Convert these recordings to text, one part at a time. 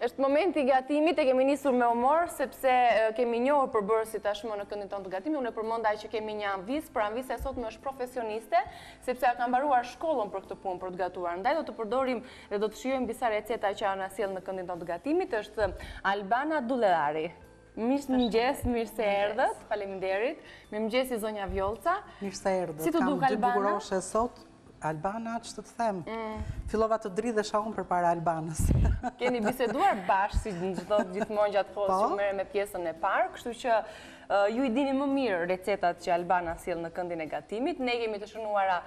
Është momenti i gatimit, e kemi nisur me humor, sepse kemi njohur përbërësit tashmë në këndin tonë të gatimit. Unë e përmendaj që kemi një anvis, por anvisja sot më është profesioniste, sepse ka mbaruar shkollën për këtë punë, për të gatuar. Ndaj do të përdorim dhe do të shijojmë disa receta që na sjell në këndin tonë të gatimit. Është Albana Dullari. Mirëmëngjes, mirë se erdhët. Faleminderit. Mirëmëngjes i zonja Vjollca. Mirë se erdhët. Si të duk Albana? Kam 2 bukuroshe sot. Albana, që të them, fillova të dridhesha unë për para Albanës. Keni biseduar bashkë, si gjithmonë gjatë kohës që merre me pjesën e parë, kështu që ju i dini më mirë recetat që Albana sjell në këndin e gatimit. Ne kemi të shënuara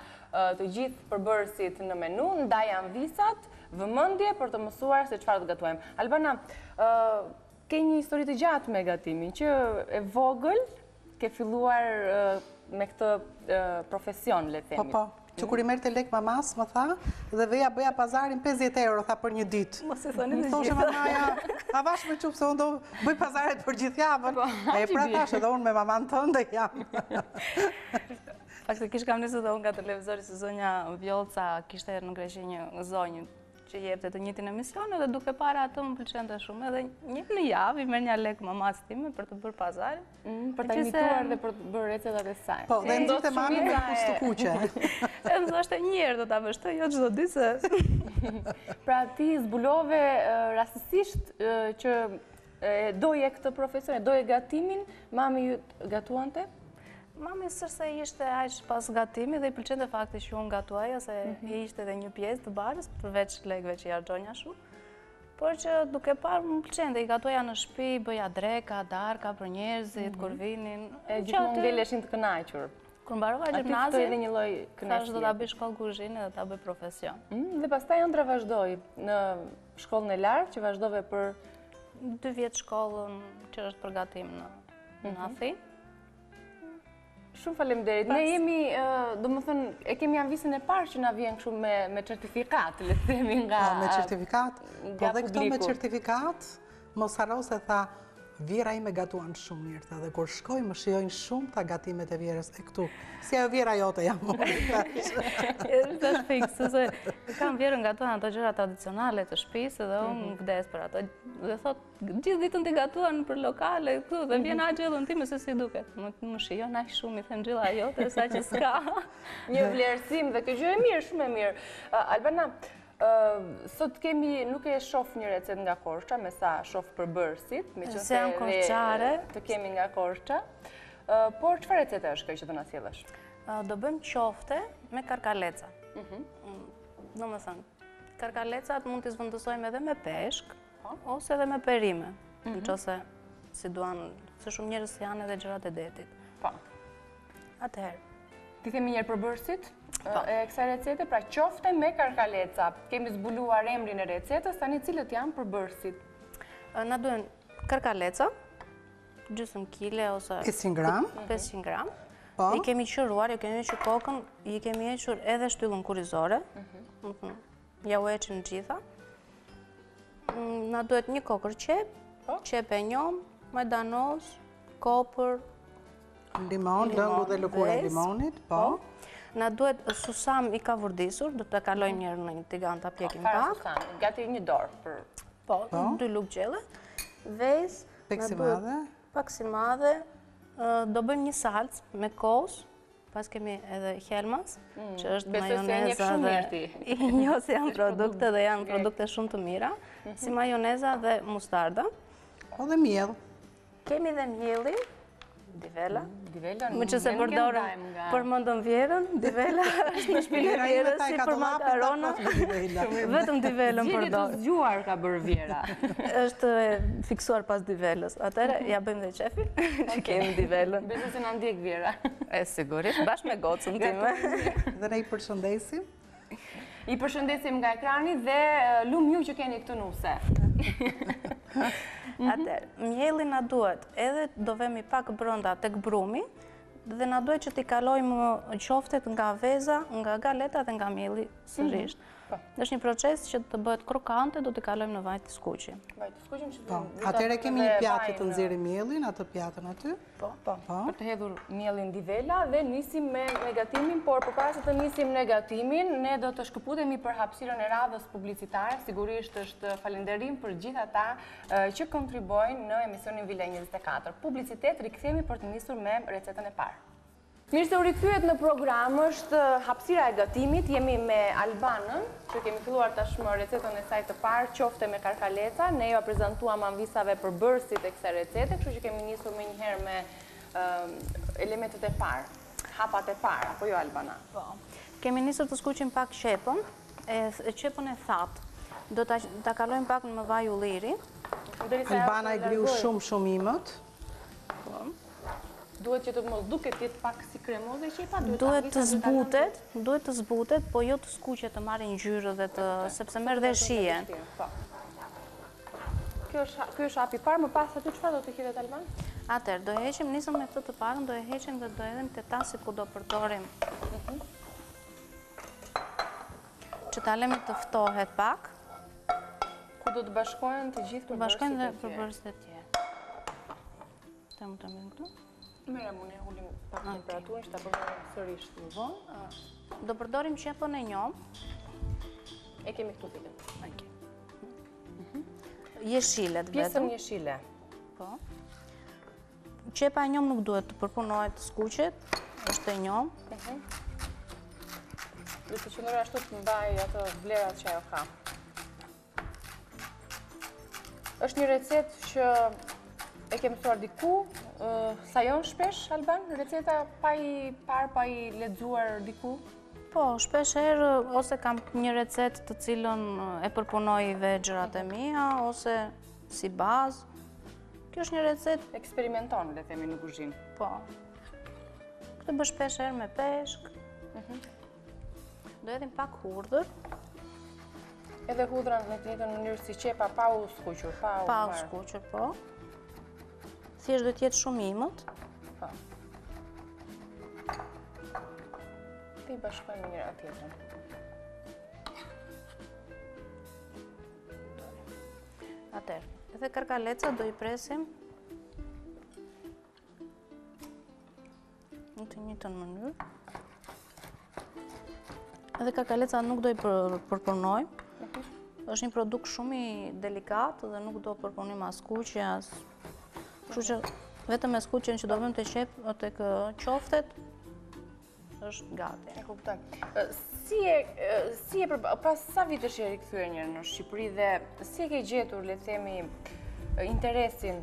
të gjithë përbërësit në menu, ndaj anvisat, vëmendje për të mësuar se çfarë të gatuajmë. Albana, ke një histori të gjatë me gatimin, që e vogël ke filluar me këtë profesion, le themi. Po. Që kur i merrte lek mamas, më tha, dhe veja bëja pazarin 50 euro, tha për një ditë. Mos e thoni të gjitha. Thoshe mamaja, a vash me qupë se unë do bëj pazaret për gjithë javën. E pra thash edhe unë me maman tënde jam. Faktikisht kam nisur dhe unë nga televizori se zonja Vjollca kishte në Greqi një zonjë që jepte të njëjtin emision dhe duke parë atë më pëlqente shumë edhe një javë i merr një lek mamas time për të bërë pazarin. Për ta imituar dhe për të bërë recetat e saj. Po, dhe ndoshta mami me kusht të kuqe. E më thoshte një herë do ta bësh të, jo çdo ditë se. Pra ti zbulove rastësisht që doje këtë profesion, doje gatimin, mami ju gatuante? Mami sërse ishte aq pas gatimit dhe i pëlqente fakti që unë gatuaja, se ishte edhe një pjesë të barës, përveç lekëve që i harxonja shumë. Por që duke parë më pëlqente, i gatuaja në shtëpi, bëja dreka, darka për njerëzit, kur vinin. E gjithmonë ngeleshin të kënaqur. Kur mbarova gjimnazin, aty fitoi edhe një lloj kënaqësie. Thash do ta bëj shkollë kuzhine dhe ta bëj profesion. Dhe pastaj ëndra vazhdoi në shkollën e lartë që vazhdove për 2 vjet shkollën që është përgatim në Athinë. Shumë faleminderit. Ne jemi, domethënë, e kemi anvisën e parë që na vjen kështu me certifikat, le të themi nga me certifikat. Po dhe këto me certifikat, mos harro se tha Vjera ime gatuan shumë mirë, tha, dhe kur shkoj më shijojnë shumë ta gatimet e Vjerës e këtu. Si ajo Vjera jote jam unë. Tash fiks, se kam Vjerën gatuan ato gjëra tradicionale të shtëpisë dhe unë vdes për ato. Dhe thot, gjithë ditën ti gatuan për lokale këtu dhe vjen agjellën time se si duket. Më shijon aq shumë, i them gjilla jote sa që s'ka. Një vlerësim dhe kjo gjë e mirë, shumë e mirë. Albana, sot kemi, nuk e shoh një recet nga Korçë, me sa shoh përbërësit, me se janë korçare, të kemi nga Korçë. Por çfarë recete është kjo që do na sjellësh? Do bëjmë qofte me karkaleca. Domethënë, karkalecat mund t'i zvendësojmë edhe me peshk, ose edhe me perime, nëse si duan, se shumë njerëz janë edhe gjërat e detit. Po. Atëherë. Ti themi njerë përbërësit e kësaj recete, pra qofte me karkaleca. Kemi zbuluar emrin e recetës, tani cilët janë përbërësit? Na duhen karkaleca, gjysmë kile ose 500 gram. 500 gram. Po. I kemi qëruar, i kemi hequr kokën, i kemi hequr edhe shtyllën kurrizore. Ja u heqim gjitha. Na duhet një kokër qep, qep e njom, majdanoz, kopër, limon, lëngu dhe lëkura e limonit, po. Na duhet susam i ka vurdisur, do të kalojmë njërë në një tigan të apjekim pak. Susam, gati një dorë për... Po, 2 lugë gjelle. Vez, peksi madhe. Peksi madhe. Do bëjmë një salcë me kos, pas kemi edhe helmas, që është majoneza dhe... I njo se janë produkte dhe janë produkte shumë të mira, si majoneza dhe mustarda. Po dhe mjell. Kemi dhe mjellin, divela. Divela më që se përdorëm përmendëm Vjerën, divela është në shtëpinë e Vjerës si për makarona. Vetëm divelën përdor. Gjeni të zgjuar ka bërë Vjera. Është fiksuar pas divelës. Atëherë ja bëjmë dhe qefin, që kemi divelën. Besoj se na ndjek Vjera. E sigurisht, bashkë me gocën time. Dhe ne i përshëndesim. I përshëndesim nga ekrani dhe lumë ju që keni këtë nuse. Atëherë, mjelli na duhet, edhe do vemi pak brenda tek brumi, dhe na duhet që t'i kalojmë qoftet nga veza, nga galeta dhe nga mjelli sërish. Është një proces që të bëhet krokante, do t'i kalojmë në vaj të skuqi. Vaj të skuqim që Po, atëre kemi një pjatë të nxjerrim mielin, atë pjatën aty. Po, për të hedhur mielin divela dhe nisim me negatimin, por përpara se të nisim negatimin, ne do të shkëputemi për hapësirën e radhës publicitare. Sigurisht është falënderim për gjithë ata që kontribojnë në emisionin Vila 24. Publicitet rikthehemi për të nisur me recetën e parë. Mirë se u rikthyer në program, është hapësira e gatimit. Jemi me Albanën, që kemi filluar tashmë recetën e saj të parë, qofte me karkaleca. Ne ju prezantuam anvisave për bërësit e kësaj recete, kështu që kemi nisur më njëherë me elementet e parë, hapat e parë, apo jo Albana? Po. Kemi nisur të skuqim pak qepën, qepën e thatë. Do ta kalojmë pak në vaj ulliri. Albana e griu shumë imët. Duhet që të mos duket jetë pak si kremoze qepa? Duhet të zbutet, po jo të skuqet të marrin ngjyrë dhe sepse merr dhe shijen. Kjo është hapi parë, më pas aty çfarë do të hedhet Alban? Atëherë, do heqim, nisëm me këtë të parën, do e heqim dhe do hedhim te tasi ku do përdorim. Që ta lëmi të ftohet pak. Ku do të bashkohen të gjithë përbërësit e tjerë? Bashkohen dhe përbërësit e tjerë. Të më këtu. Mere mu ne ullim pak temperaturën, që ta përdorim sërish të vonë. Do përdorim qepën e njom. E kemi këtu fillim. Jeshilet vetëm. Pjesën jeshile. Po. Qepa e njom nuk duhet të përpunohet të skuqet, është e njom. Dhe të qëndroj ashtu të mbaj ato vlerat që ajo ka. Është një recet që e ke mësuar diku, sajon shpesh, Alban? Receta pa i parë, pa i lexuar diku? Po, shpesh herë, ose kam një recet të cilën e përpunoj dhe gjërat e mia, ose si bazë. Kjo është një recet... Eksperimenton, le themi, në kuzhinë. Po. Këtë bë shpesh herë me peshk. Do edhim pak hudhër. Edhe hudhra në të njëjtën mënyrë si qepa, pa u skuqur, pa u skuqur, po. Thjesht do të jetë shumë imët. Po. Ti bashkojmë njëra tjetrën. Atëherë, edhe karkaleca do i presim në të njëjtën mënyrë. Edhe karkaleca nuk do i përpunojmë. Është një produkt shumë i delikat dhe nuk do përpunim as skuqje, as... Kështu që vetëm me skuqjen që do vëmë të qep tek qoftet, është gati. E kuptoj. Pas sa vitesh je rikthyer një në Shqipëri dhe si e ke gjetur, le të themi, interesin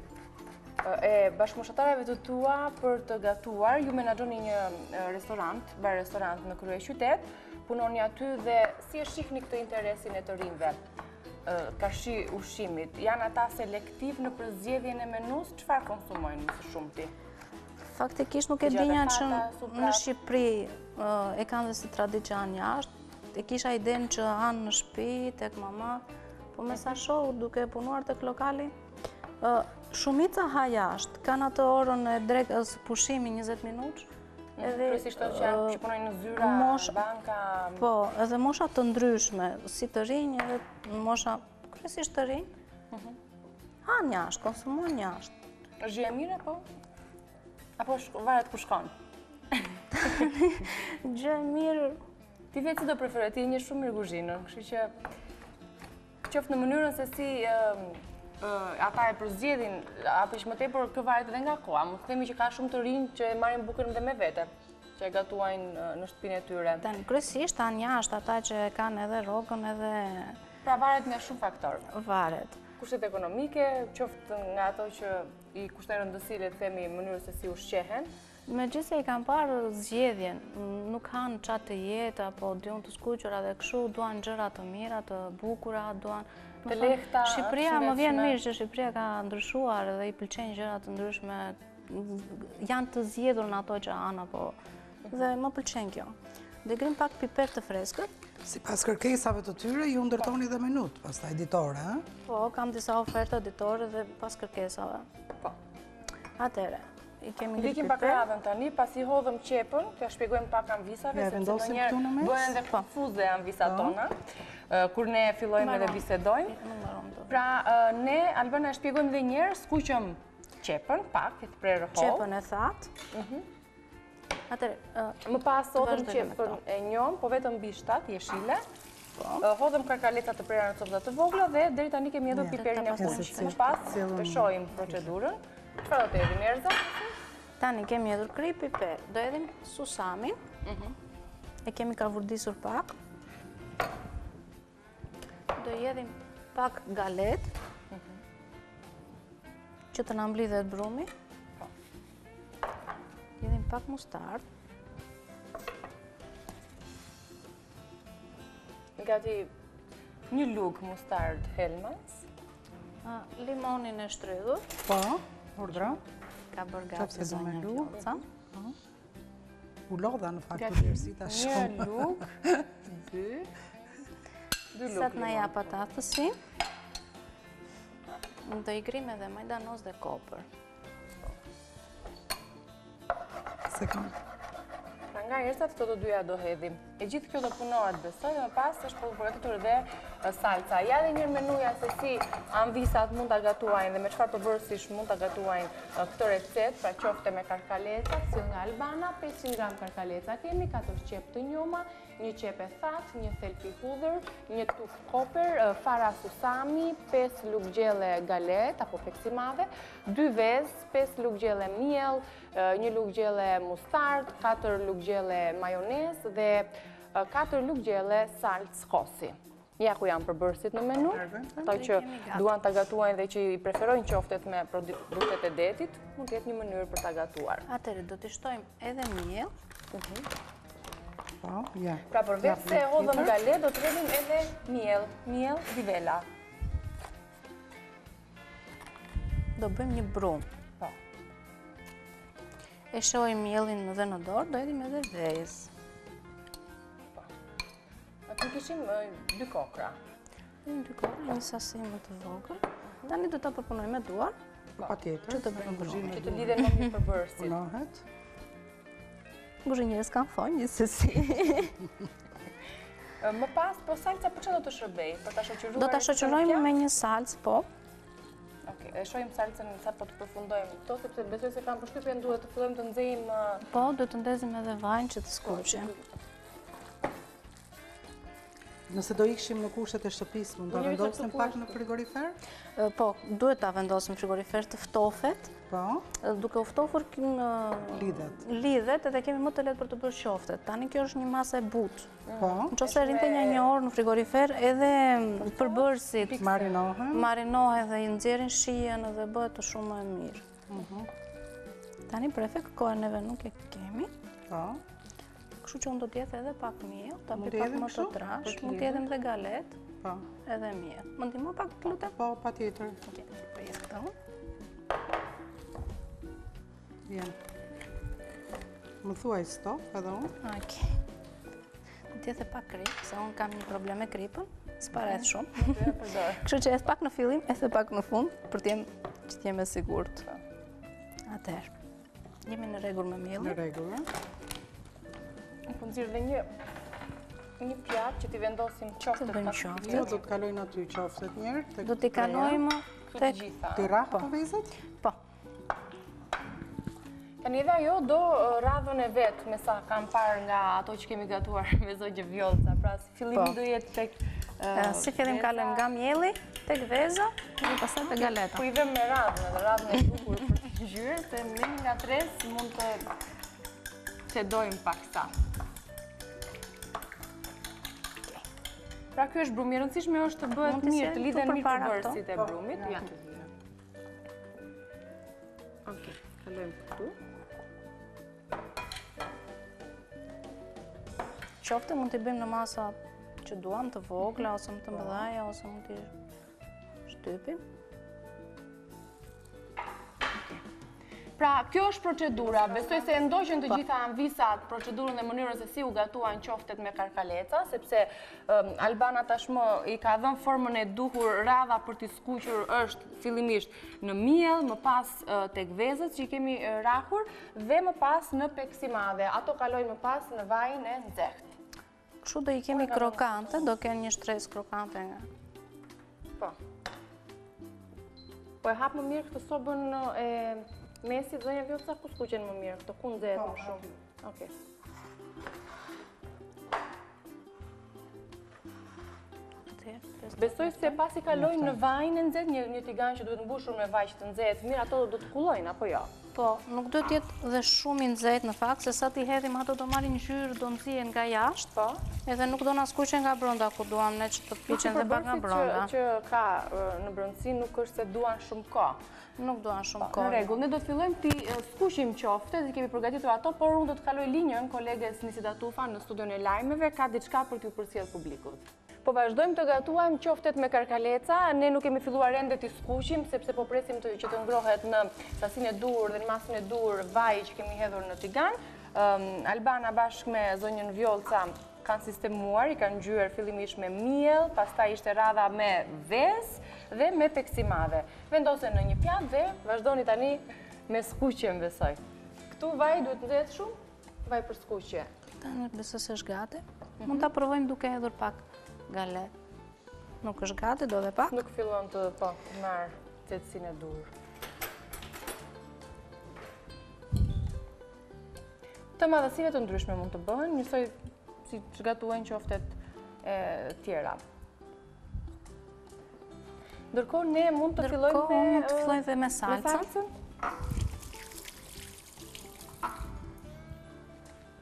e bashkëmoshatarëve të tua për të gatuar? Ju menaxhoni një restorant, bar-restorant në kryeqytet, punoni aty dhe si e shihni këtë interesin e të rinjve? Kashi ushqimit, janë ata selektiv në përzgjedhjen e menus, çfarë konsumojnë më së shumti? Faktikisht nuk e dinja që në Shqipëri e kanë dhe si tradicion jashtë. E kisha idenë që anë në shtëpi, tek mama, po me sa shoh duke punuar tek lokali, shumica ha jashtë, kanë atë orën e drekës pushimi 20 minutë. Kryesisht që punojnë në zyra, banka... Po, edhe mosha të ndryshme, si të rinj, edhe mosha kryesisht të rinj, hanë jashtë, konsumojnë jashtë. Është gjë e mirë, apo? Apo varet ku shkon? Gjë e mirë... Ti vetë si do preferoj, ti një shumë mirë kuzhinën, kështu që qoftë në mënyrën se si ata e përzgjedhin, apo që më tepër kë varet edhe nga koha. Mos themi që ka shumë të rinj që e marrin bukën dhe me vete, që e gatuajnë në shtëpinë e tyre. Kryesisht janë jashtë ata që kanë edhe rrogën edhe... Pra varet nga shumë faktorë. Varet. Kushtet ekonomike, qoftë nga ato që i kushtojnë rëndësi, le të themi, mënyrës se si ushqehen. Megjithëse i kanë parë zgjedhjen, nuk hanë çat të jetë apo diun të skuqura dhe kështu, duan gjëra të mira, të bukura, duan të lehta. Shqipëria më vjen mirë që Shqipëria ka ndryshuar dhe i pëlqejnë gjëra të ndryshme, janë të zgjedhur në ato që han apo dhe më pëlqen kjo. Dhe grim pak piper të freskët. Sipas kërkesave të tyre ju ndërtoni dhe menut, pastaj ditore, ëh? Po, kam disa oferta ditore dhe pas kërkesave. Po. Atëherë, i kemi Ndikim pak radhën tani, pasi hodhëm qepën, t'ja shpjegojmë pak anvisave, sepse ndonjëherë bëhen dhe konfuze anvisat tona, kur ne fillojmë edhe bisedojmë. Pra, ne, Albana, shpjegojmë dhe njerë, skuqëm qepën, pak, e të prerë hollë. Qepën e thatë. Më pas hodhëm qepën e njom, po vetëm mbi 7 jeshile. Hodhëm karkaleca të prera në copëza të vogla dhe deri tani kemi edhe piperin e kuq. Më pas të shohim procedurën. Çfarë do të hedhim Erza? Tani kemi hedhur krip, piper. Do hedhim susamin. E kemi kavurdisur pak. Do hedhim pak galet. Që të na mblidhet brumi. Hedhim pak mustard. Gati një lugë mustard Hellmann's. Limonin e shtrydhur. Po, urdhra. Ka bërë gati zonja Ljoca. U lodha në fakt të djersita shumë. Një lugë, dy lugë. Sa të na jap atë aftësin, do i grim edhe majdanoz dhe kopër. Sekund. Pra nga Erzat këto të dyja do hedhim. E gjithë kjo do punohet besoj dhe më pas është përgatitur edhe salca. Ja dhe njërë menuja se si anvisat mund të gatuajnë dhe me çfarë përbërësish mund të gatuajnë këtë recet, pra qofte me karkaleca, si nga Albana, 500 gram karkaleca kemi, 4 qep të njoma, një qep e thatë, një thelpi hudhër, një tuf koper, fara susami, 5 lugë gjelle galet apo peksimave, 2 vezë, 5 lugë gjelle miell, një lugë gjelle mustard, 4 lugë gjelle majonez dhe 4 lugë gjelle salcë kosi. Ja ku janë përbërësit në menu, ato që duan të gatuajnë dhe që i preferojnë qoftet me produktet e detit, mund të jetë një mënyrë për të gatuar. Atëherë do të shtojmë edhe miell. Pra përveç se hodhëm galet, do të hedhim edhe miell divela. Do bëjmë një brum. E shohim miellin edhe në dorë, do hedhim edhe vezë. Aty kishim 2 kokra. Dy kokra, një sasi më të vogël. Tani do ta përpunojmë me duar. Patjetër. Që të bëjmë brumin. Që të lidhen më mirë përbërësit. Punohet. Kuzhinierës kanë thonë gjithsesi. Më pas, po salca për çfarë do të shërbej? Për ta shoqëruar? Do ta shoqërojmë me një salcë, po. Okej, e shohim salcën sa po të përfundojmë këto, sepse besoj se kam përshtypjen duhet të fillojmë të nxejmë. Po, do të ndezim edhe vajin që të skuqe. Nëse do ikshim në kushtet e shtëpisë, mund ta vendosim pak në frigorifer? Po, duhet ta vendosim në frigorifer të ftofet. Po. Duke u ftofur lidhet edhe kemi më të lehtë për të bërë qoftet. Tani kjo është një masë e butë. Po. Nëse rinte një orë në frigorifer, edhe përbërësit marinohen dhe i nxjerrin shijen dhe bëhet të shumë më e mirë. Tani për efekt kohën neve nuk e kemi. Po. Kështu që unë do t'jedh edhe pak miell, ta bëj pak më të trash, mund t'jedhem dhe galet, edhe miell. Më ndihmo pak të lutem? Po, patjetër. Okej, përjes këto. Vjen. Më thuaj stop edhe unë. Okej. Do t'jedh pak krip, se unë kam një problem me kripën, s'paret shumë. Kështu që edh pak në fillim, edh pak në fund, për që t'jem e sigurt. Atëherë, jemi në rregull me miellin. Në rregull. Po nxirr dhe një pjatë që t'i vendosim qoftet të qoftet. Jo, do të kalojnë aty qoftet njerë. Do t'i kalojmë tek gjitha. T'i rrahë të vezët? Po. Tani edhe ajo do radhën e vetë, me sa kam parë nga ato që kemi gatuar me zogje vjollca. Pra, si fillimi do jetë tek si fillim kalojmë nga mielli, tek veza, dhe pastaj tek galeta. Po i vëm me radhën, edhe radhën e bukur për të ngjyrë, se ne nga tres mund të cedojmë paksa. Pra kjo është brumi, rëndësishme është të bëhet mirë, të lidhen mirë përbërësit e brumit. Ja të dhja. Okej, kalojmë këtu. Qofte mund t'i bëjmë në masa që duam, të vogla, ose më të mëdhaja, ose mund t'i shtypim. Pra, kjo është procedura. Besoj se ndoqën të gjitha anvisat procedurën dhe mënyrën se si u gatuan qoftet me karkaleca, sepse Albana tashmë i ka dhënë formën e duhur. Radha për t'i skuqur është fillimisht në miell, më pas tek vezët që i kemi rahur dhe më pas në peksimade. Ato kalojnë më pas në vajin e nxehtë. Kështu do i kemi krokante, do kenë një shtresë krokante nga. Po. Po e hap më mirë këtë sobën e mesit, zonja Vjosa, ku skuqen më mirë? Këto ku nxehet më shumë? Okej. Besoj se pas i kalojnë në vajin e nxehtë, një tigan që duhet mbushur me vaj që të nxehet mirë, ato do të kullojnë apo jo? Po, nuk do t'jetë dhe shumë i nxehtë në fakt, se sa t'i hedhim ato do marrin ngjyrë, do nxihen nga jashtë, Po. Edhe nuk do na skuqen nga brenda ku duam ne që të piqen dhe pak nga brenda. Që ka në brendësi nuk është se duan shumë kohë. Nuk duan shumë Në kohë. rregull, ne do të fillojmë ti skuqim qoftet, i kemi përgatitur ato, por unë do të kaloj linjën koleges Nisida Tufa në studion e lajmeve, ka diçka për t'ju përcjell publikut. Po vazhdojmë të gatuajmë qoftet me karkaleca, ne nuk kemi filluar ende t'i skuqim, sepse po presim që të ngrohet në sasinë e duhur dhe në masën e duhur vaj që kemi hedhur në tigan. Albana bashkë me zonjën Vjollca kanë sistemuar, i kanë ngjyrë fillimisht me miell, pastaj ishte radha me vezë dhe me peksimave. Vendosen në një pjatë dhe vazhdoni tani me skuqjen, besoj. Këtu vaj duhet nxehet shumë, vaj për skuqje. Tani besoj se është gati. Mund ta provojmë duke hedhur pak gale. Nuk është gati, do dhe pak. Nuk fillon të marrë qetësinë e duhur. Të madhësive të ndryshme mund të bëhen, njësoj si që gatuajnë qoftet e tjera. Ndërkohë ne mund të fillojmë dhe me salcën.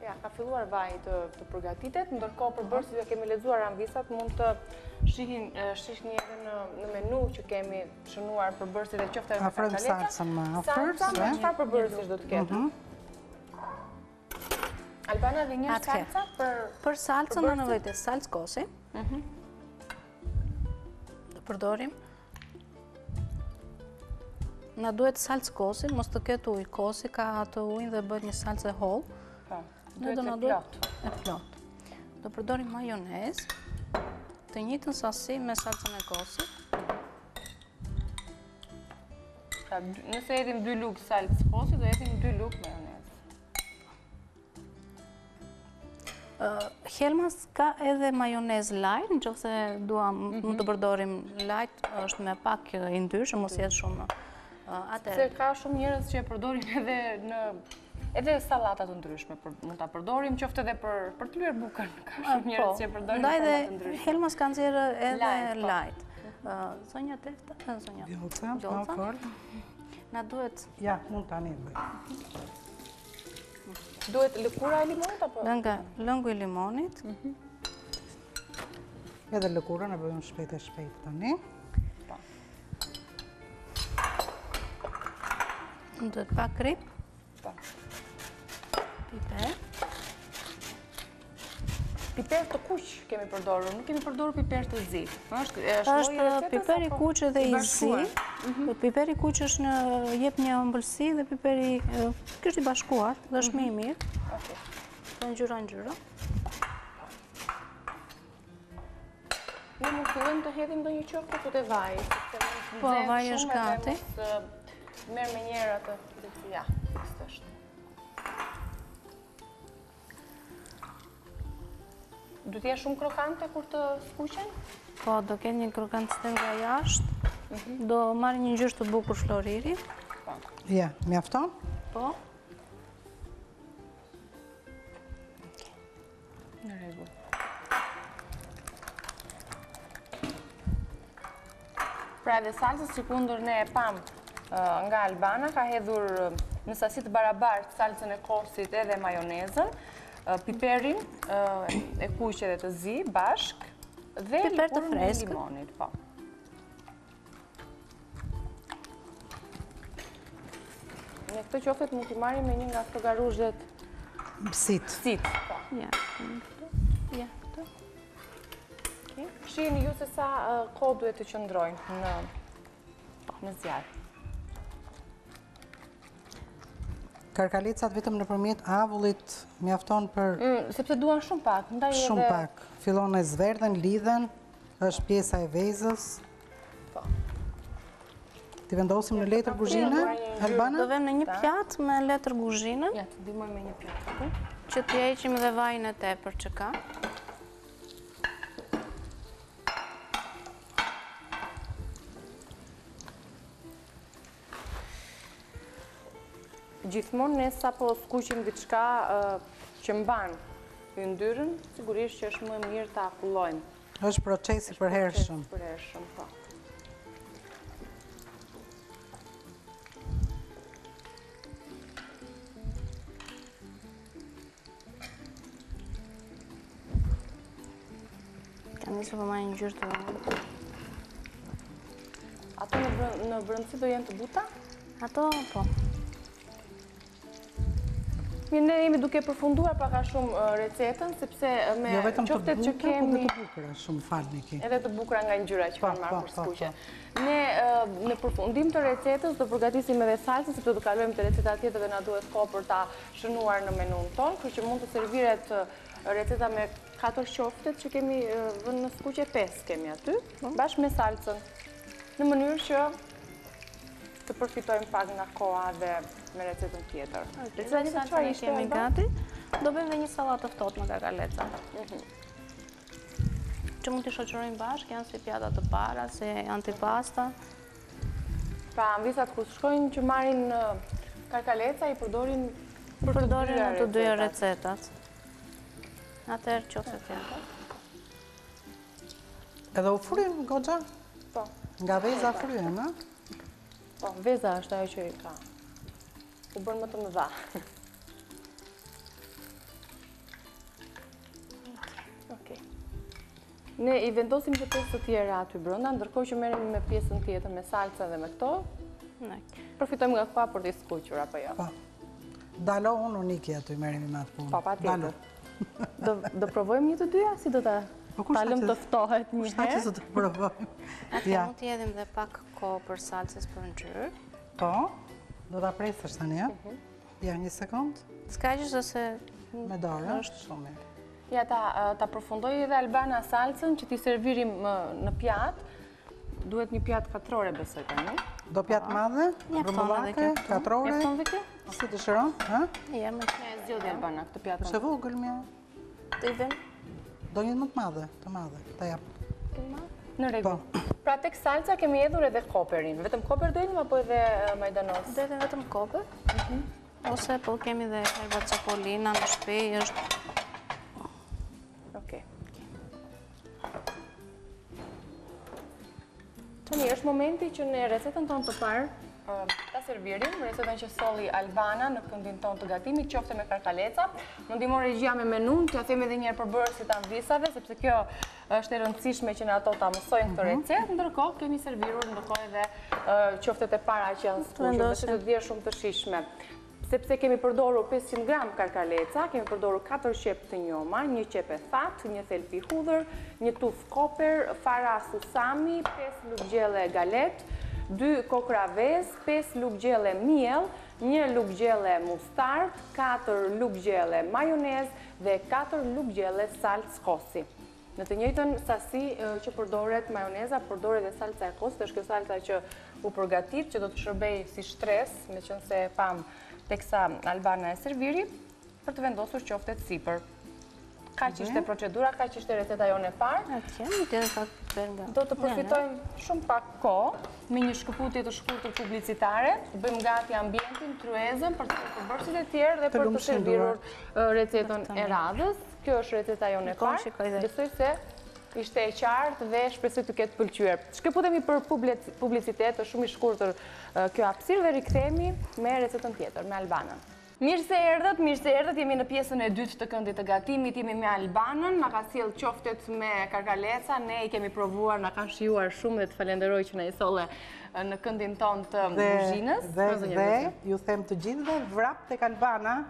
Ja, ka filluar vaj të përgatitet, ndërkohë përbërësit që kemi lexuar anvisat mund të shihni edhe në menu që kemi shënuar përbërësit e qofte me afrojmë salcën më afër. Salca me çfarë përbërësish do të ketë? Albana dhe një salca për salcën në nevojtë salcë kosi. Do përdorim. Na duhet salcë kosi, mos të ketë ujë. Kosi ka atë ujin dhe bëhet një salcë e hollë. Ne do na duhet e plot. Do përdorim majonez, të njëjtën sasi me salcën e kosit. Pra, nëse hedhim 2 lugë salcë kosi, do hedhim 2 lugë majonez. Helmas ka edhe majonez light, nëse duam mund të përdorim light, është me pak i ndryshëm, mos jetë shumë Se ka shumë njerëz që e përdorin edhe sallata të ndryshme, mund ta përdorim qoftë edhe për të lyer bukën. Ka shumë njerëz që e përdorin sallata të ndryshme. Ndaj Helmas ka nxjerrë edhe light. Zonja Tefta, zonja Vjollca. Na duhet. Ja, mund tani bëj. Duhet lëkura e limonit apo? Lëngu i limonit. Edhe lëkurën e bëjmë shpejt tani. Duhet pak krip. Piper. Piper të kuq kemi përdorur, nuk kemi përdorur piper të zi. Është piper i kuq dhe i zi. Piper i kuq jep një ëmbëlsi dhe piperi është i bashkuar dhe është më i mirë. Në ngjyra. Ne mund fillojmë të hedhim ndonjë qoftë këtu te vaji. Po, vaji është gati. Merë me njerë atë, ja, është. Du t'ja shumë krokante kur të skuqen? Po, do ketë një krokantëste nga jashtë. Do marrë një ngjyrë të bukur floriri. Ja, mjafton? Po. Në rregull. Pra edhe salcës që kundër ne e pam nga Albana, ka hedhur në sasi të barabartë salcën e kosit edhe majonezën, piperin e kuq edhe të zi bashk dhe lëkurën e limonit. Ne këtë qoftet mund t'i marrim me një nga këto garuzhet Bësit. Ja, këto. Shihni ju se sa kohë duhet të qëndrojnë në zjarr. Karkalecat vetëm nëpërmjet avullit mjafton për... Sepse duan shumë pak. Shumë pak. Fillon e zverdhen, lidhen, është pjesa e vezës. Ti vendosim në letër kuzhine, Albana? Do vem në një pjatë me letër kuzhine. Ja, të ndihmoj me një pjatë. Që t'ja heqim dhe vajin e tepër që ka. Gjithmonë ne sa po skuqim diçka që mban yndyrën, sigurisht që është më mirë ta akullojmë. Është procesi përhershëm. Përhershëm, po. Ka nisur për majnë gjyrë të vëmë. Ato në brëndësi do jenë të buta? Ato, po. Mirë, ne jemi duke përfunduar paka shumë recetën, sepse me qoftet që kemi... Jo vetëm të bukura, shumë falë, Niki. Edhe të bukura nga ngjyra që kanë marrë për skuqe. Ne në përfundim të recetës do përgatisim edhe salsën, sepse do kalojmë të receta tjetër dhe na duhet kohë për ta shënuar në menun tonë, kështu që mund të serviret receta me 4 qoftet që kemi vënë në skuqe, 5 kemi aty, bashkë me salsën, në mënyrë që të përfitojmë pak nga koha dhe me recetën tjetër. Recetën që kemi gati, do bëjmë dhe një sallatë ftohtë me karkaleca. Që mund t'i shoqërojmë bashkë, janë si pjata të para, si antipasta. Pra, visat ku shkojnë që marrin karkaleca, i përdorin në të dyja recetat. Atëherë qoftë tjetër. Edhe u frym goxha? Po. Nga veza fryen, a? Po, veza është ajo që i ka. U bën më të mëdha. Okej. Ne i vendosim të pjesë të tjera aty brenda, ndërkohë që merremi me pjesën tjetër, me salca dhe me këto. Përfitojmë nga koha për t'i skuqur apo jo? Po. Dalo unë Niki aty merremi me atë punë. Po, patjetër. Do provojmë një të dyja, si do ta talëm të ftohet një herë? Kushta që të provojmë. Atëherë mund t'i jedhim dhe pak kohë për salcës për ngjyrë. Po. Do ta presësh tani, ja? Ja, një sekond. S'ka gjë se me dorë, është shumë mirë. Ja, ta përfundoj edhe Albana salcën që t'i servirim në pjatë. Duhet një pjatë katrore, besoj tani. Do pjatë madhe, rumullake, katrore, Mjafton dhe kjo? si dëshiron, ha? Ja, me kjo. Ne e zgjodhi Albana këtë pjatë. Është vogël mja. Të i vën? Do një më të madhe, ta jap. Në rregull. Pra tek salca kemi hedhur edhe koperin. Vetëm koper do jetim apo edhe majdanos? Do jetim vetëm koper. Ose po kemi dhe herba capolina në shtëpi, është... Okej. Tani është momenti që në recetën tonë të parë ta servirim, recetën që solli Albana në këndin tonë të gatimit, qofte me karkaleca. Më ndihmon regjia me menun, t'ja them edhe një herë përbërësit ta visave, sepse kjo është e rëndësishme që në ato ta mësojnë këtë recetë, ndërkohë kemi servirur ndërkohë edhe qoftet e para që janë skuqur, që të djerë shumë të shishme. Sepse kemi përdorur 500 gram karkaleca, kemi përdorur 4 qep të njoma, 1 qep e thatë, 1 thelpi hudhër, 1 tuf koper, fara susami, 5 lugë gjelle galet, 2 kokra vez, 5 lugë gjelle miell, 1 lugë gjelle mustard, 4 lugë gjelle majonez dhe 4 lugë gjelle salcë kosi. Në të njëjtën sasi që përdoret majoneza, përdoret dhe salca e kosit, është kjo salca që u përgatit, që do të shërbej si shtres, me qënë se pam teksa Albana e serviri, për të vendosur qoftet sipër. Kaq ishte procedura, kaq ishte receta jonë e parë. Do të përfitojmë shumë pak kohë me një shkëputje të shkurtër publicitare, bëjmë gati ambientin, tryezën për të përbërësit e tjerë dhe për të servirur recetën e radhës. Kjo është receta jonë e parë. Besoj se ishte e qartë dhe shpresoj të ketë pëlqyer. Shkëputemi për publicitet, është shumë i shkurtër kjo hapësirë dhe rikthehemi me recetën tjetër, me Albanën. Mirë se erdhët, jemi në pjesën e dytë të këndit të gatimit, jemi me Albanën, na ka sjell qoftet me karkaleca, ne i kemi provuar, na kanë shijuar shumë dhe të falenderoj që na i solle në këndin ton të kuzhinës. Dhe ju them të gjithëve, vrap tek Albana,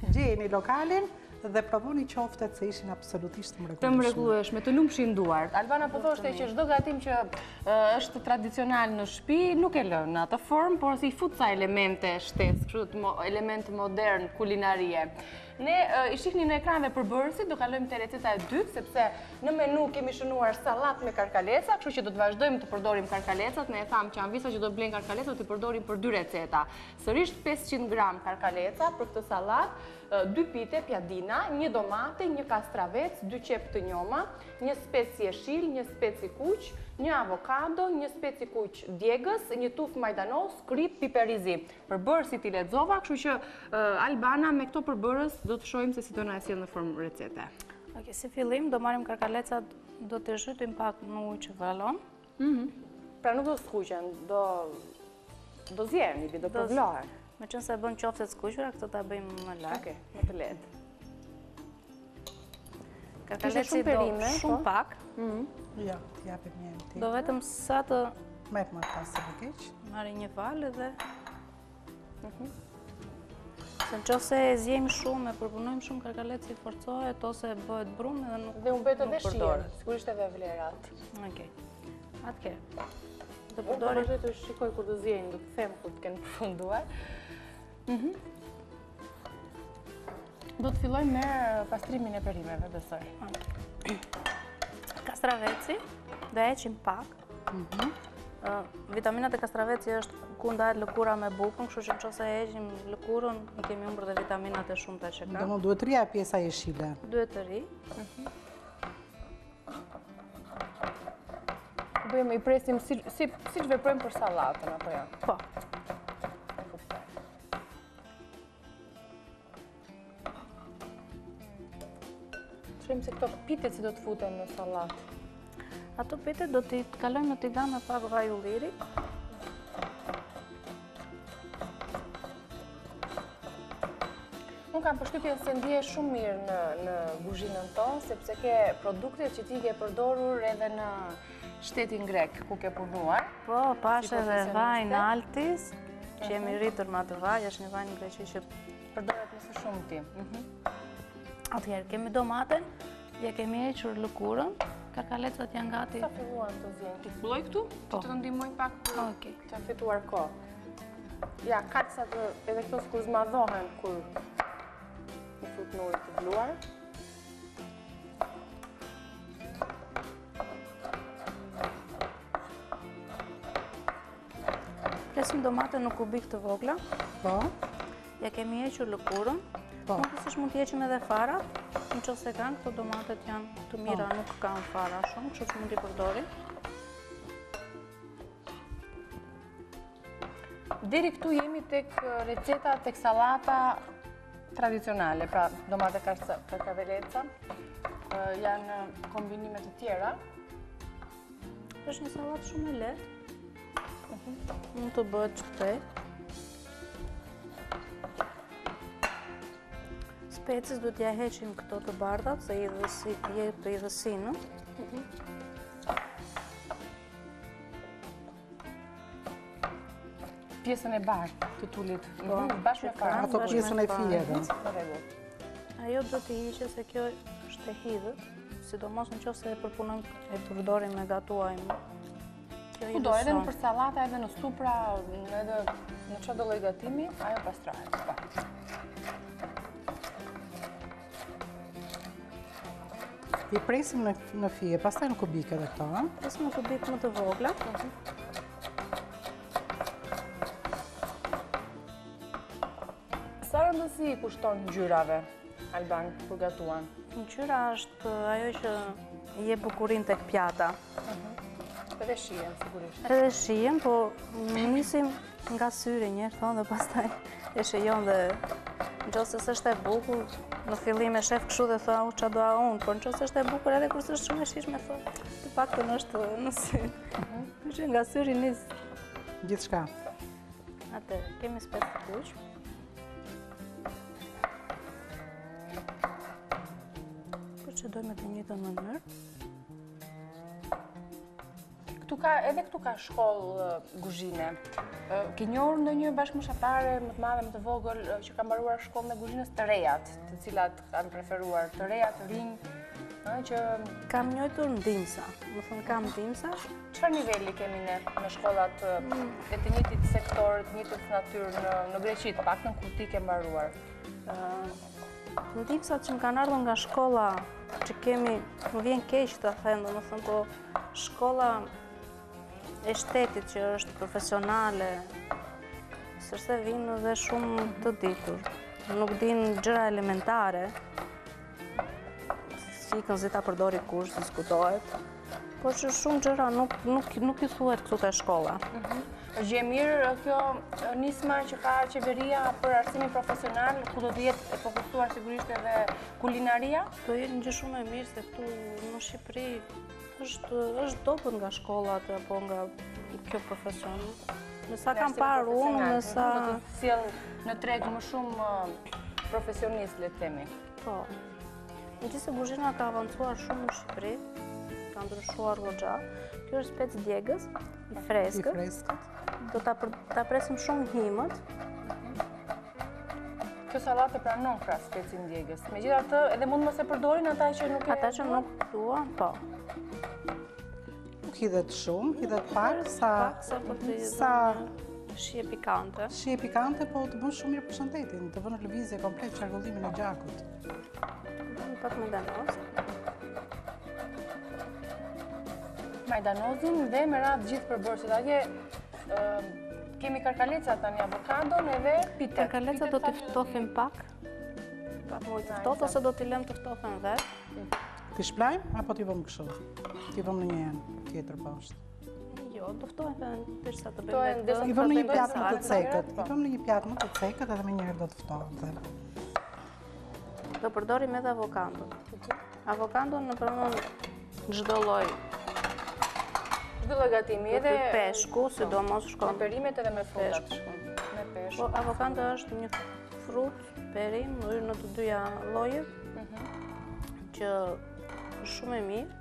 gjeni lokalin, dhe provoni qoftet se ishin absolutisht të mrekullueshme. Të mrekullueshme, të lumshin duart. Albana po thoshte që çdo gatim që është tradicional në shtëpi nuk e lën në atë formë, por si fut ca elemente shtesë, kështu element modern kulinarie. Ne i shihni në ekran dhe përbërësit, do kalojmë te receta e dytë, sepse në menu kemi shënuar sallat me karkaleca, kështu që do të vazhdojmë të përdorim karkalecat. Ne e thamë që Anvisa që do blen karkaleca, do t'i përdorim për 2 receta. Sërish 500 gram karkaleca për këtë sallat, 2 pite pjadina, 1 domate, 1 kastravec, 2 qep të njoma, 1 spec jeshil, 1 spec i kuq, 1 avokado, 1 spec i kuq djegës, 1 tuf majdanos, krip, piperizi. Përbërësit i lexova, kështu që Albana me këto përbërës do të shohim se si do na e sjell në formë recete. Okej, si fillim do marrim karkalecat, do të zhytim pak në ujë që vallon. Pra nuk do skuqen, do zjerni, do përvlohen. Meqense e bën qofte të skuqura, këtë ta bëjmë më lart. Okej, më të lehtë. Karkaleci do shumë pak. Ja, t'japim një ti. Do vetëm sa të merr më pas së keq. Marri një valë dhe se nëse e zjejmë shumë, e përpunojmë shumë, karkaleci forcohet ose bëhet brumë dhe nuk dhe u bët edhe shihet, sigurisht edhe vlerat. Okej. Atëherë. Do përdorim të shikoj kur do zjejnë, do të them kur të kenë përfunduar. Do të filloj me pastrimin e perimeve, besoj. Kastraveci, do e heqim pak. Vitaminat e kastraveci është ku ndahet lëkura me bukën, kështu që nëse e heqim lëkurën, i kemi humbur dhe vitaminat e shumta që ka. Domethënë duhet të rria pjesa jeshile. Duhet të ri. Bëjmë i presim si veprojmë për sallatën, apo jo? Po. Shojmë se këto pitet si do të futen në sallatë. Ato pitet do t'i kalojmë në tigan me pak vaj ulliri. Unë kam përshtypjen se ndihe shumë mirë në kuzhinën tonë, sepse ke produkte që ti ke përdorur edhe në shtetin grek, ku ke punuar. Po, pash edhe vaj në Altis, që jemi rritur me atë vaj, është një vaj në Greqi që përdoret më së shumti. Atëherë, kemi domaten, ja kemi hequr lëkurën, karkalecat janë gati. Sa filluan të zjenë? Ti filloj këtu? Që të ndihmoj pak të ka fituar kohë. Ja, kalcat edhe këto s'kur zmadhohen kur i fut në ujë të bluar. Presim domate në kubik të vogla. Po. Ja kemi hequr lëkurën. Mund t'i heqim edhe fara, nëse kanë, këto domatet janë të mira, nuk kanë fara shumë, kështu që mund t'i përdorim. Deri këtu jemi tek receta, tek sallata tradicionale, pra domate karkaveleca, janë kombinime të tjera. Është një sallatë shumë e lehtë. Mund të bëhet shpejt. Specis do t'ja heqim këto të bardhat, se jep të idhësinë. Pjesën e bardhë të tullit, bashkë me fara. Ato pjesën e fijeve. Ajo do t'i hiqe se kjo është e hidhët, sidomos nëse e përpunojmë e përdorim me gatuajmë. Kudo, edhe në për sallata, edhe në supra, edhe në çdo lloj gatimi, ajo pastrohet. I presim në fije, pastaj në kubik edhe këto, Presim në kubik më të vogla. Sa rëndësi i kushton ngjyrave, Alban, kur gatuan? Ngjyra është ajo që jep bukurinë tek pjata. Edhe shihen, sigurisht. Edhe shihen, po nisim nga syri njerë, thonë, dhe pastaj e shijon dhe nëse s'është e bukur, në fillim e shef kështu dhe thoa, qa doa unë, por nëse është e bukur edhe kur s'është shumë e shishme, thoa, të paktën është në sy. Kështë nga syri nis. Gjithçka. Atëherë, kemi spec të kuq. Procedojmë në të njëjtën mënyrë. Edhe këtu ka shkollë guzhine. Ke njohur ndonjë bashkëmoshatare më të madhe, më të vogël, që ka mbaruar shkollën e guzhinës, të rejat, të cilat kanë preferuar, të rejat, të rinj, që... Kam njojtur në dimsa, më thënë kam dimsa. Çfarë niveli kemi ne me shkollat e të njëjtit sektor, të njëjtit natyrë në Greqi, të paktën ku ti ke mbaruar? Në dimsat që më kanë ardhur nga shkolla që kemi, më vjen keq të them, domethënë po shkolla e shtetit që është profesionale, sërse vinë dhe shumë të ditur. Nuk din gjëra elementare, si ikën zi ta përdori kush, diskutohet, por që shumë gjëra nuk i thuhet këtu te shkolla. Është gjë e mirë kjo nisma që ka qeveria për arsimin profesional, ku do të jetë e fokusuar sigurisht edhe kulinaria? Do jetë një gjë shumë e mirë se këtu në Shqipëri është dobët nga shkollat apo nga kjo profesion. Me sa kam parë unë, me sa... Do të sjell në treg më shumë profesionistë, le të themi. Po. Megjithëse guzhina ka avancuar shumë në Shqipëri, ka ndryshuar goxha. Kjo është spec djegës, i freskët. Do ta presim shumë himët. Kjo sallatë pranon krah specin djegës. Megjithatë, edhe mund mos e përdorin ata që nuk Ata që nuk duan, po. Nuk hidhet shumë, hidhet pak sa shije pikante. Shije pikante, po të bën shumë mirë për shëndetin, të bën lëvizje komplet qarkullimin e gjakut. Pak majdanoz. Majdanozin dhe me radhë gjithë përbërësit. Atje kemi karkaleca tani, avokadon edhe pitet. Karkaleca do t'i ftofim pak mujë të ftoft, ose do t'i lëm të ftofen dhe. T'i shplajmë, apo t'i vëmë kështu? T'i vëmë në një tjetër poshtë? Jo, do ftohen derisa të bëjmë vetë. I vëmë në një pjatë më të cekët. I vëmë në një pjatë më të cekët edhe me njëherë do të ftohen. Do përdorim edhe avokadon. Avokadon në pranon çdo lloj. Çdo lloj gatimi, edhe peshku, sidomos shkon. Me perimet edhe me frutat. Me peshk. Po avokado është një frut, perim, në të dyja llojet, që është shumë e mirë.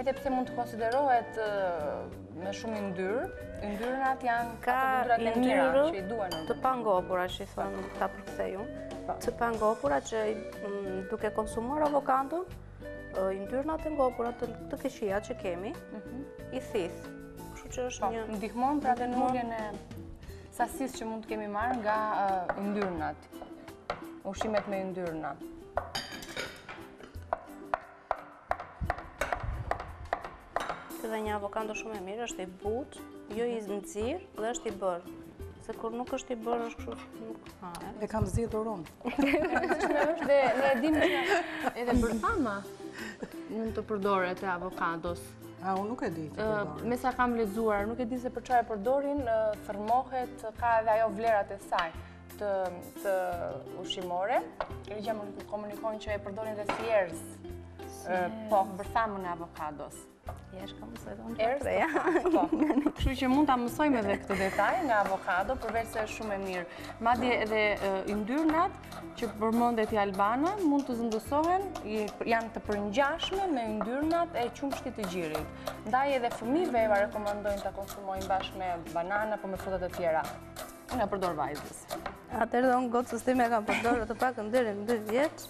Edhe pse mund të konsiderohet me shumë yndyrë, yndyrnat janë yndyrat e mira që i duan. Të pangopura, që i thonë ta përkthej unë. Të pangopura që duke konsumuar avokado, yndyrnat e ngopura të këqija që kemi, i thith. Kështu që është një... Ndihmon pra dhe në uljen e sasisë që mund të kemi marrë nga yndyrnat, ushqimet me yndyrna. Dhe një avokado shumë e mirë, është i butë, jo i nxirr dhe është i bërë. Se kur nuk është i bërë, është kështu nuk ha. E kam zgjedhur unë. Është dhe ne e dimë që edhe për fama mund të përdoret e avokados. Unë nuk e di të përdoret. Me sa kam lexuar, nuk e di se për çfarë përdorin, thërmohet, ka edhe ajo vlerat e saj të ushqimore. Ligja më komunikojnë që e përdorin dhe si erz. Po, bërthamën e avokados. Jeshka mësoj dhe unë të treja. Kështu që mund ta mësojmë edhe këtë detaj nga avokado, përveç se është shumë e mirë. Madje edhe yndyrnat që përmendet i Albana mund të zëndësohen, janë të përngjashme me yndyrnat e qumshtit të gjirit. Ndaj edhe fëmijëve eva rekomandojnë ta konsumojnë bashkë me banana apo me frutat e tjera. Unë e përdor vajzës. Atëherë dhe unë gocës time kam përdorur të pakën deri në 2 vjeç.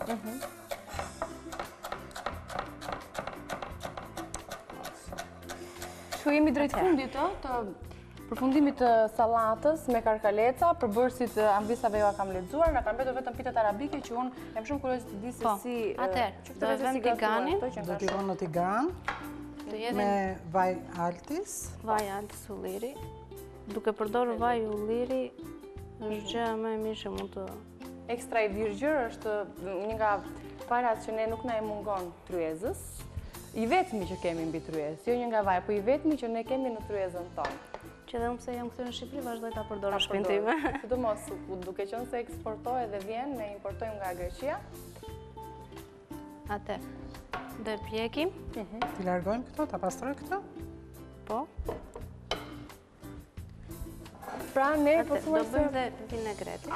Kështu jemi drejt fundit të përfundimit të sallatës me karkaleca, përbërësit ambisave jo a kam lexuar, na kam mbetur vetëm pitet arabike që unë jam shumë kurioz të di se si... Atëherë, do e vëmë tiganin. Do t'i vëmë në tigan me vaj altis. Vaj altis ulliri. Duke përdorur vaj ulliri, është gjë më e mirë që mund të... Ekstra i virgjër është një nga parat që ne nuk na e mungon tryezës. I vetmi që kemi mbi tryezë, jo një nga vaj, po i vetmi që ne kemi në tryezën tonë. Që dhe unë pse jam këtu në Shqipëri, vazhdoj ta përdor në shtëpinë time. Sidomos duke qenë se eksportohet dhe vjen, ne importojmë nga Greqia. Atë, do e pjekim. Ti largojmë këto, ta pastroj këto? Po. Pra ne do bëjmë dhe vinagreti.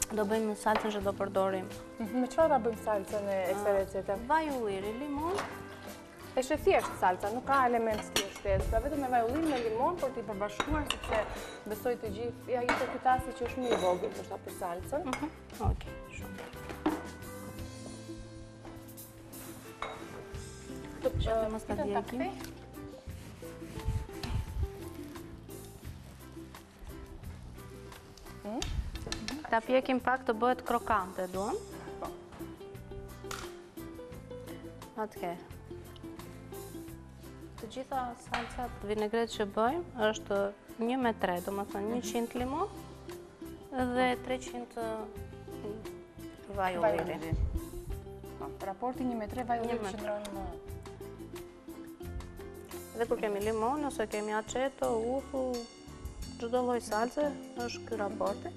Do bëjmë salcën që do përdorim. Me çfarë ta bëjmë salcën e kësaj recete? Vaj ulliri, limon, Është e thjeshtë salca, nuk ka element të thjeshtë, pra vetëm me vaj ullim me limon për t'i përbashkuar, sepse besoj të gjithë, ja ishte kytasi që është më i vogël, për shta për salcën. Okej, shumë. Që mos ta djegim. Ta pjekim pak të bëhet krokante, duam. Atëke. Të gjitha salcat vinegret që bëjmë është 1/3, do më thënë 100 limon dhe 300 vaj ulliri. Raporti 1/3 vaj ulliri qëndronë më... Dhe kur kemi limon, ose kemi aceto, ufu, çdo lloj salce, është ky raporti.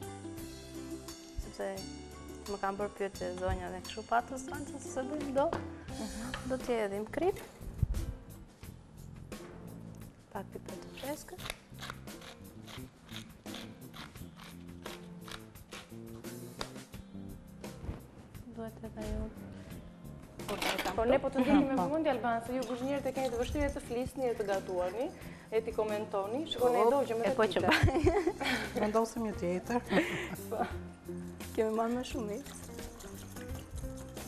Sepse më kanë bërë pyetje zonja dhe kështu patë salce se bëjmë do t'i hedhim krip. Pak pipet të freskë. Duhet edhe ju. Por ne po të ndihemi me vëmendje Albana, se ju kuzhinierët e keni të vështirë të flisni e të gatuani, e t'i komentoni, shkoni e dogje me të po që bëj. Vendosim një tjetër. Kemi marrë më shumicë.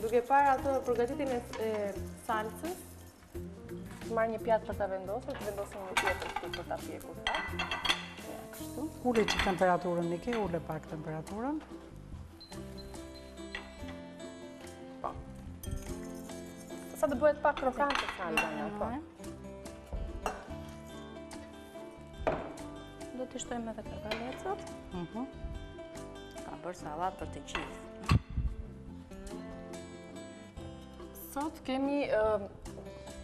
Duke parë atë përgatitjen e salcës, marr një pjatë për ta vendosur, të vendosim një tjetër për ta pjekur pak. Kështu. Ule që temperaturën Nike, ule pak temperaturën. Sa të bëhet pak krokante salca, po. Do t'i shtojmë edhe kakalecat. Ka bërë sallat për të gjithë. Sot kemi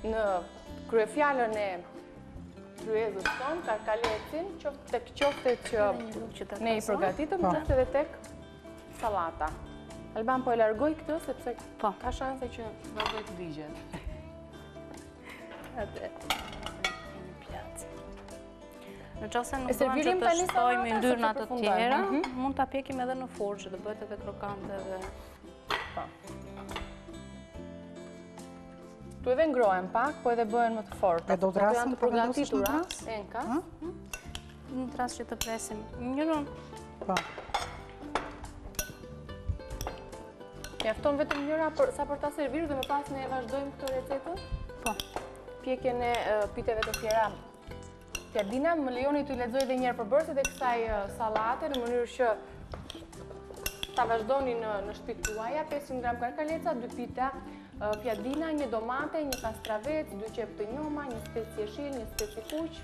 në kryefjalën e kryezës tonë, karkalecin, tek qoftet që ne i përgatitëm, qoftet edhe tek salata. Alban po e largoj këtë, sepse ka shanse që vazhdoj të digjet. Atë, një pjatë. Në qofse nuk duan që të shtojmë i ndyrna të tjera, mund të pjekim edhe në furrë, që të bëhet edhe krokante dhe... Tu edhe ngrohen pak, po edhe bëhen më të forta. E do të rasën të përgatitura, enka. Në të rasë që të presim njërën. Po. Mjafton vetëm njëra sa për ta serviru dhe më pas ne vazhdojmë këtë recetën? Po. Pjekjen e piteve të tjera. Pjadina, më lejoni të i lexoj edhe njerë përbërësit e kësaj salate, në mënyrë që ta vazhdoni në shtëpitë tuaja, 500 gram karkaleca, 2 pita pjadina, 1 domate, 1 kastravec, 2 qep të njoma, 1 specie shil, 1 specie kuq,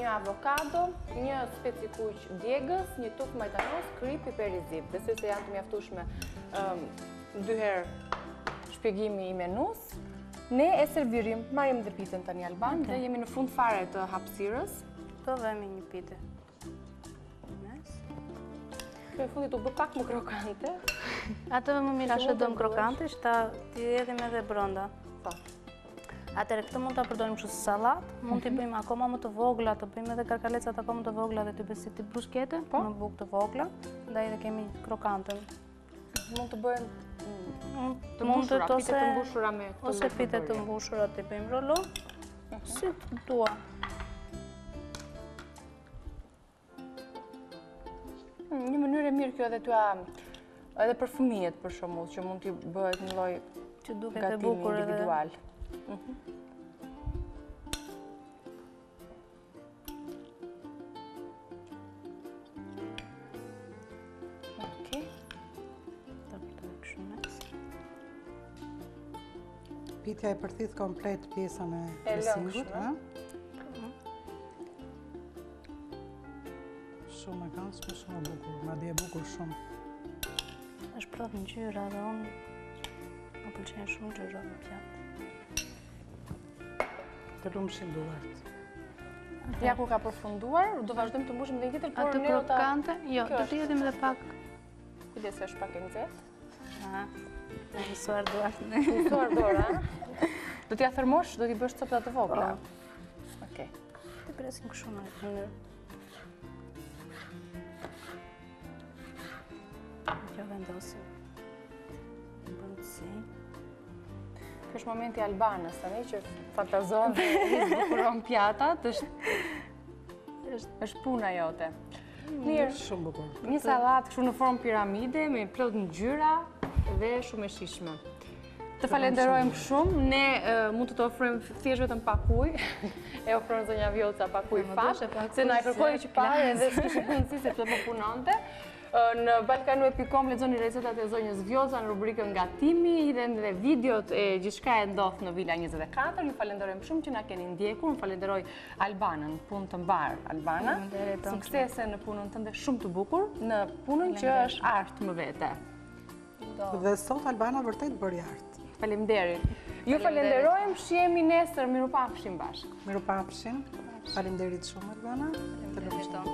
1 avokado, 1 specie kuq djegës, 1 tuk majtanos, krip, piper i zip. Besoj se janë të mjaftueshme 2 herë shpjegimi i menus. Ne e servirim, marrim dhe pitën tani Alban, dhe jemi në fund fare të hapësirës. Do vemi një pite. Kjo e fundit u bë pak më krokante. Atë më mirë ashtë dëmë krokante, që t'i edhim edhe brënda. Atëre, këtë mund t'a përdorim që salat, mund t'i bëjmë akoma më të vogla, të bëjmë edhe karkalecat akoma më të vogla dhe t'i bësit t'i bruskete, në bukë të vogla, ndaj dhe kemi krokante. Mund të bëjmë të mbushura, pitet të mbushura me këtë ose pitet të mbushura t'i bëjmë rolo, si të dua. Një mënyrë e mirë kjo edhe për fëmijët për shembull, që mund t'i bëhet një lloj që duket e gatimi bukur individual. Pitja e përthith komplet pjesën e presingut. Shumë e kanë, shumë e bukur, ma di e bukur shumë. është prapë ngjyra dhe unë më pëlqen shumë ngjyra në pjatë. Të lumshin duart. Ja ku ka përfunduar, do vazhdojmë të mbushim dhe një tjetër, por atë ne do ta... krokante, jo, do t'i jedhim edhe pak... Kujdes se është pak e nxehtë. Në mësuar duart. Mësuar dora, do t'ja thërmosh, do t'i bësh copta të vogla. Okej. Të presim kështu në mënyrë. Kjo vendosim. Në bëndësi. Kjo është momenti Albanës, tani që fantazon dhe i bukuron pjatat, është puna jote. Mirë, shumë bukur. Një sallatë kështu në formë piramide me plot ngjyra dhe shumë e shijshme. Të falenderojmë shumë, ne mund të ofrojmë thjesht vetëm pak ujë, e ofron zonja Vjoca pak ujë fat, se na e kërkoi që parë dhe s'kishte mundësi sepse po punonte. Në balkanu.com lexoni recetat e zonjës Vjoca në rubrikën Gatimi, dhe videot e gjithçka e ndodh në Vila 24. Ju falenderojmë shumë që na keni ndjekur. Unë falenderoj Albanën, punë të mbar Albana. Suksese në punën tënde shumë të bukur, në punën që është art më vete. Dhe sot Albana vërtet bëri art. Faleminderit. Ju falenderojmë, shihemi nesër, mirupafshim bashkë. Mirupafshim. Faleminderit shumë Albana. Të lumtur.